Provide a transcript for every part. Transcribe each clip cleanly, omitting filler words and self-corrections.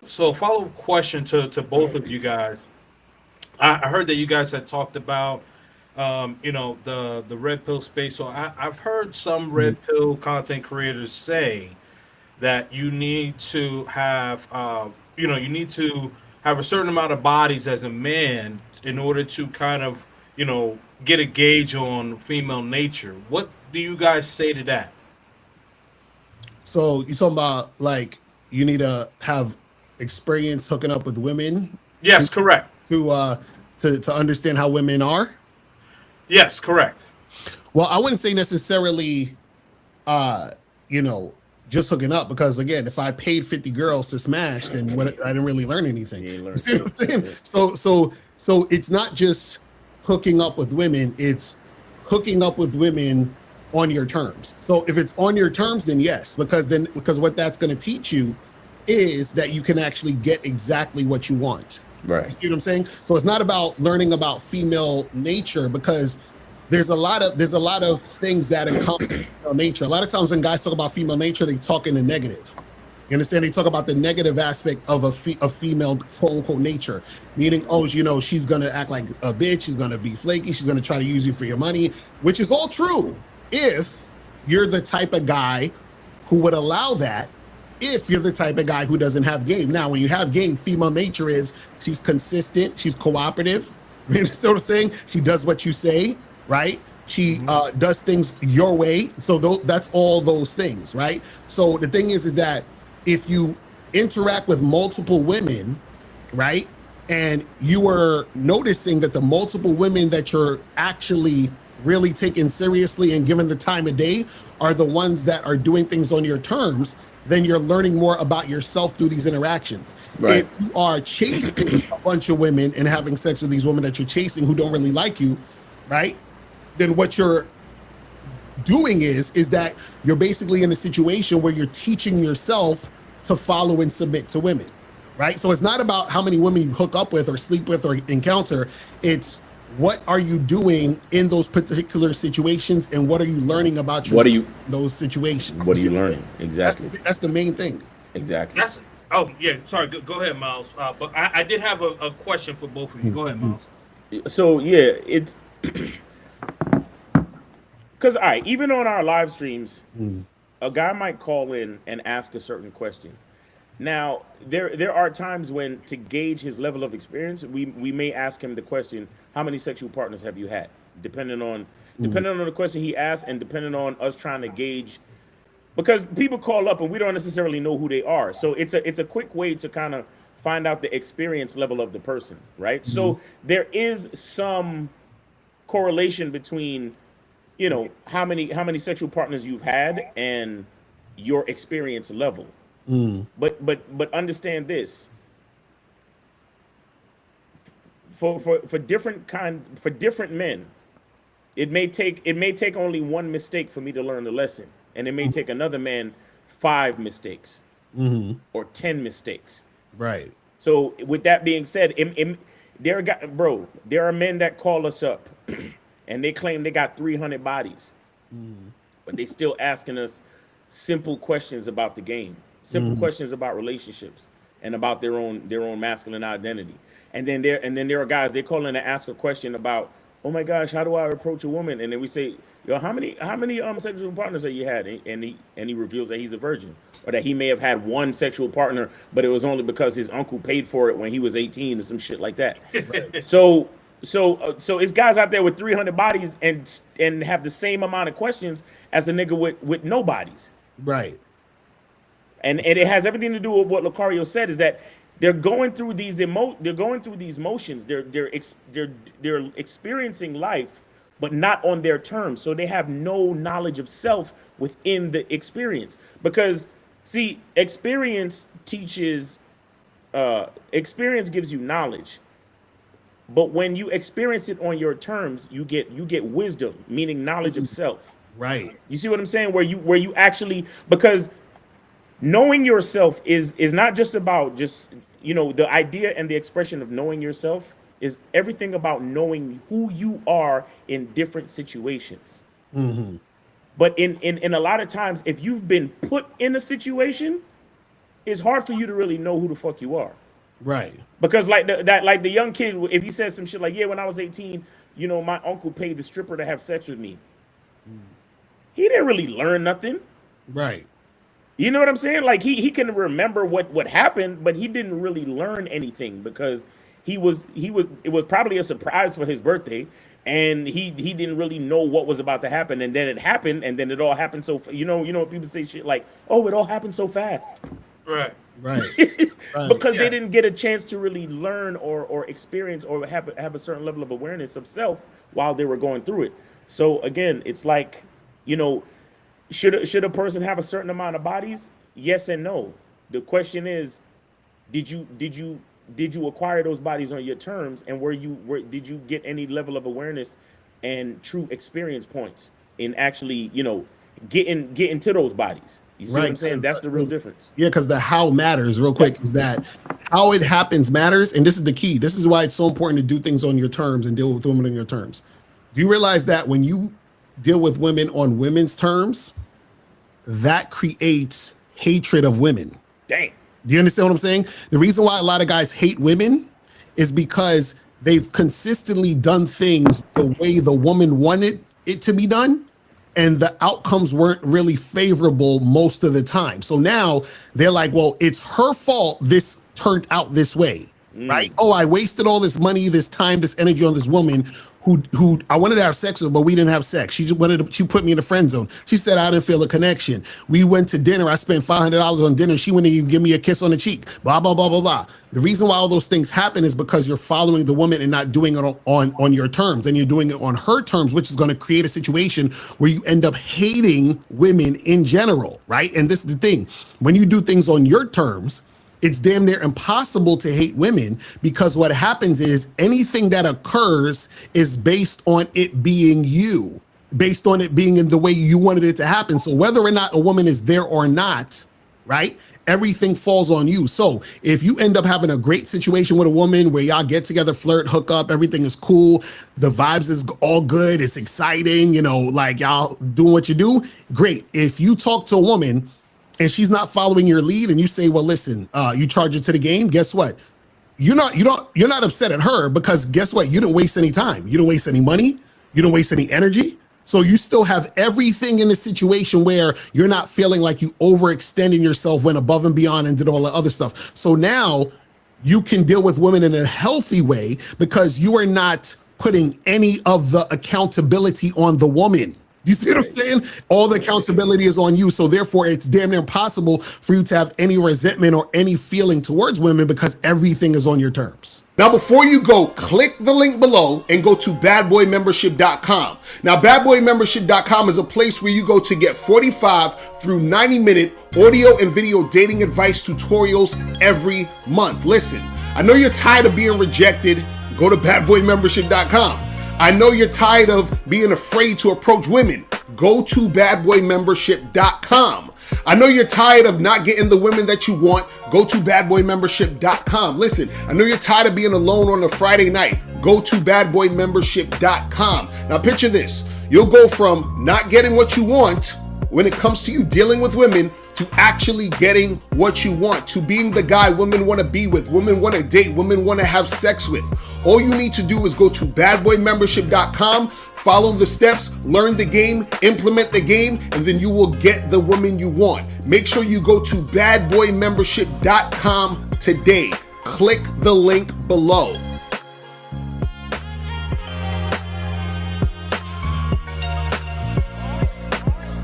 So follow-up question to both of you guys. I heard that you guys had talked about the red pill space. So I've heard some Mhm. red pill content creators say that you need to have you need to have a certain amount of bodies as a man in order to kind of get a gauge on female nature. What do you guys say to that? So you talking about like you need to have experience hooking up with women to Yes, correct. to uh to understand how women are? Yes, correct. Well, I wouldn't say necessarily uh you know just hooking up, because again, if I paid 50 girls to smash, then what, I didn't really learn anything. You ain't You learn see what I'm shit. That's saying? it. So it's not just hooking up with women, it's hooking up with women on your terms. So if it's on your terms, then yes, because what that's going to teach you is that you can actually get exactly what you want. You Right. see what I'm saying? So it's not about learning about female nature, because there's a lot of things that encompass female nature. A lot of times when guys talk about female nature, they talk in the negative. You understand? They talk about the negative aspect of a female quote unquote nature, meaning, oh, she's gonna act like a bitch, she's gonna be flaky, she's gonna try to use you for your money, which is all true if you're the type of guy who would allow that. If you're the type of guy who doesn't have game. Now, when you have game, female nature is she's consistent, she's cooperative. You understand what I'm saying? She does what you say, right? She Hmm. does things your way. So that's all those things, right? So the thing is that if you interact with multiple women, right, and you are noticing that the multiple women that you're actually really taking seriously and given the time of day are the ones that are doing things on your terms, then you're learning more about yourself through these interactions. Right. If you are chasing a bunch of women and having sex with these women that you're chasing who don't really like you, right, then what you're doing is that you're basically in a situation where you're teaching yourself to follow and submit to women, right? So it's not about how many women you hook up with or sleep with or encounter. It's what are you doing in those particular situations, and what are you learning about What are yourself you in those situations? You what are see you what I'm saying? learning? Exactly. That's the main thing. Exactly. That's Oh yeah. Sorry. Go ahead, Miles. But I did have a question for both of you. Go ahead, Miles. So yeah, it's because all right, even on our live streams, Mm, a guy might call in and ask a certain question. Now, there are times when to gauge his level of experience, we may ask him the question, how many sexual partners have you had? Depending on mm, depending on the question he asks and depending on us trying to gauge, because people call up and we don't necessarily know who they are. So it's a quick way to kind of find out the experience level of the person, right? mm. So there is some correlation between how many sexual partners you've had and your experience level. Mm. But understand this, for different men, it may take only one mistake for me to learn the lesson, and it may take another man 5 mistakes Mm. or 10 mistakes. Right. So with that being said, there are men that call us up and they claim they got 300 bodies, Mm. but they still asking us simple questions about the game, simple Mm. questions about relationships and about their own masculine identity. And then there are guys they call in to ask a question about, oh my gosh, how do I approach a woman? And then we say, yo, how many sexual partners have you had? And he reveals that he's a virgin, or that he may have had one sexual partner, but it was only because his uncle paid for it when he was 18 or some shit like that. Right. So it's guys out there with 300 bodies and have the same amount of questions as a nigga with no bodies. Right. And it has everything to do with what Locario said, is that they're going through these motions. They're experiencing life, but not on their terms. So they have no knowledge of self within the experience. Because see, experience gives you knowledge. But when you experience it on your terms, you get wisdom, meaning knowledge of self. Right. You see what I'm saying? Where you actually, because knowing yourself is not just about just the idea and the expression of knowing yourself is everything about knowing who you are in different situations. Hmm. But in a lot of times, if you've been put in a situation, it's hard for you to really know who the fuck you are. Right. Because like the young kid, if he says some shit like, yeah, when I was 18, my uncle paid the stripper to have sex with me. He didn't really learn nothing. Right. You know what I'm saying? Like he can remember what happened, but he didn't really learn anything because it was probably a surprise for his birthday, and he didn't really know what was about to happen, and then it happened, and then it all happened so people say shit like, oh, it all happened so fast. Right. Right. Because they didn't get a chance to really learn or experience or have a certain level of awareness of self while they were going through it. So again, it's like, should a person have a certain amount of bodies? Yes and no. The question is, did you acquire those bodies on your terms, and did you get any level of awareness and true experience points in actually getting to those bodies? You see what I'm saying? That's the real difference. Yeah, because the how matters. Real quick, is that how it happens matters, and this is the key. This is why it's so important to do things on your terms and deal with women on your terms. Do you realize that when you deal with women on women's terms, that creates hatred of women? Dang. Do you understand what I'm saying? The reason why a lot of guys hate women is because they've consistently done things the way the woman wanted it to be done, and the outcomes weren't really favorable most of the time. So now they're like, well, it's her fault this turned out this way, right? Oh, I wasted all this money, this time, this energy on this woman who I wanted to have sex with, but we didn't have sex. She put me in the friend zone. She said I didn't feel a connection. We went to dinner. I spent $500 on dinner. She wouldn't even give me a kiss on the cheek. Blah, blah, blah, blah, blah. The reason why all those things happen is because you're following the woman and not doing it on your terms, and you're doing it on her terms, which is going to create a situation where you end up hating women in general, right? And this is the thing. When you do things on your terms, it's damn near impossible to hate women, because what happens is anything that occurs is based on it being you, based on it being in the way you wanted it to happen. So whether or not a woman is there or not, right, everything falls on you. So if you end up having a great situation with a woman where y'all get together, flirt, hook up, everything is cool, the vibes is all good, it's exciting, like y'all doing what you do, great. If you talk to a woman and she's not following your lead, and you say, well, listen, you charge it to the game, guess what? You're not upset at her, because guess what? You didn't waste any time. You didn't waste any money. You didn't waste any energy. So you still have everything in a situation where you're not feeling like you overextending yourself, went above and beyond and did all the other stuff. So now you can deal with women in a healthy way, because you are not putting any of the accountability on the woman. You see what I'm saying? All the accountability is on you. So therefore, it's damn near impossible for you to have any resentment or any feeling towards women, because everything is on your terms. Now, before you go, click the link below and go to badboymembership.com. Now, badboymembership.com is a place where you go to get 45 through 90-minute audio and video dating advice tutorials every month. Listen, I know you're tired of being rejected. Go to badboymembership.com. I know you're tired of being afraid to approach women. Go to badboymembership.com. I know you're tired of not getting the women that you want. Go to badboymembership.com. Listen, I know you're tired of being alone on a Friday night. Go to badboymembership.com. Now picture this. You'll go from not getting what you want when it comes to you dealing with women to actually getting what you want, to being the guy women want to be with, women want to date, women want to have sex with. All you need to do is go to badboymembership.com, follow the steps, learn the game, implement the game, and then you will get the woman you want. Make sure you go to badboymembership.com today. Click the link below.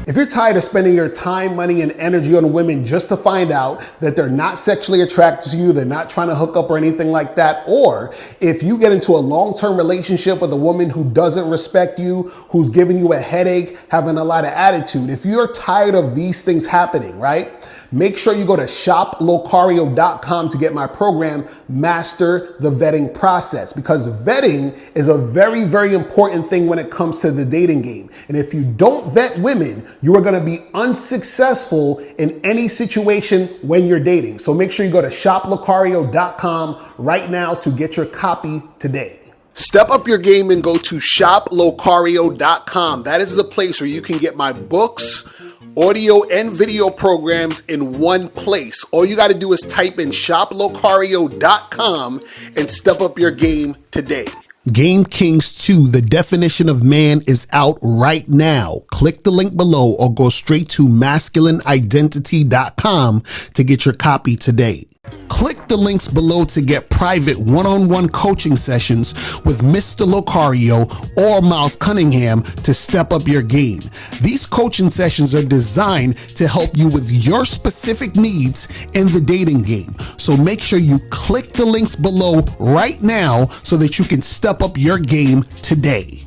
If you're tired of spending your time, money, and energy on women just to find out that they're not sexually attracted to you, they're not trying to hook up or anything like that, or if you get into a long-term relationship with a woman who doesn't respect you, who's giving you a headache, having a lot of attitude, if you're tired of these things happening, right? Make sure you go to shoplocario.com to get my program, Master the Vetting Process, because vetting is a very, very important thing when it comes to the dating game. And if you don't vet women, you are going to be unsuccessful in any situation when you're dating. So make sure you go to shoplocario.com right now to get your copy today. Step up your game and go to shoplocario.com. That is the place where you can get my books, audio and video programs in one place. All you got to do is type in shoplocario.com and step up your game today. Game Kings 2, the definition of man, is out right now. Click the link below or go straight to masculineidentity.com to get your copy today. Click the links below to get private one-on-one coaching sessions with Mr. Locario or Miles Cunningham to step up your game. These coaching sessions are designed to help you with your specific needs in the dating game. So make sure you click the links below right now so that you can step up your game today.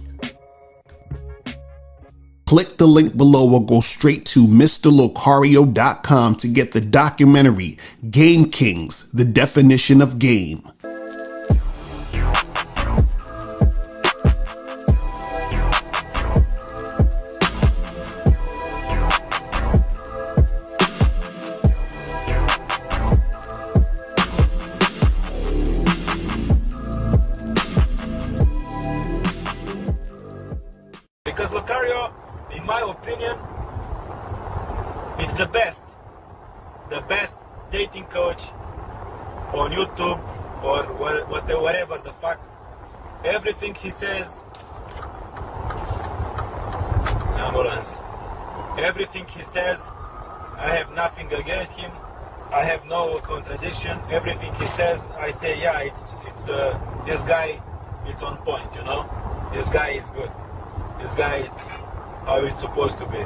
Click the link below or go straight to mr.locario.com to get the documentary Game Kings, the definition of game. Because Locario, in my opinion, it's the best dating coach on YouTube or whatever the fuck. Everything he says, ambulance. Everything he says, I have nothing against him. I have no contradiction. Everything he says, I say, yeah, it's this guy, it's on point, you know. This guy is good. This guy is how he's supposed to be.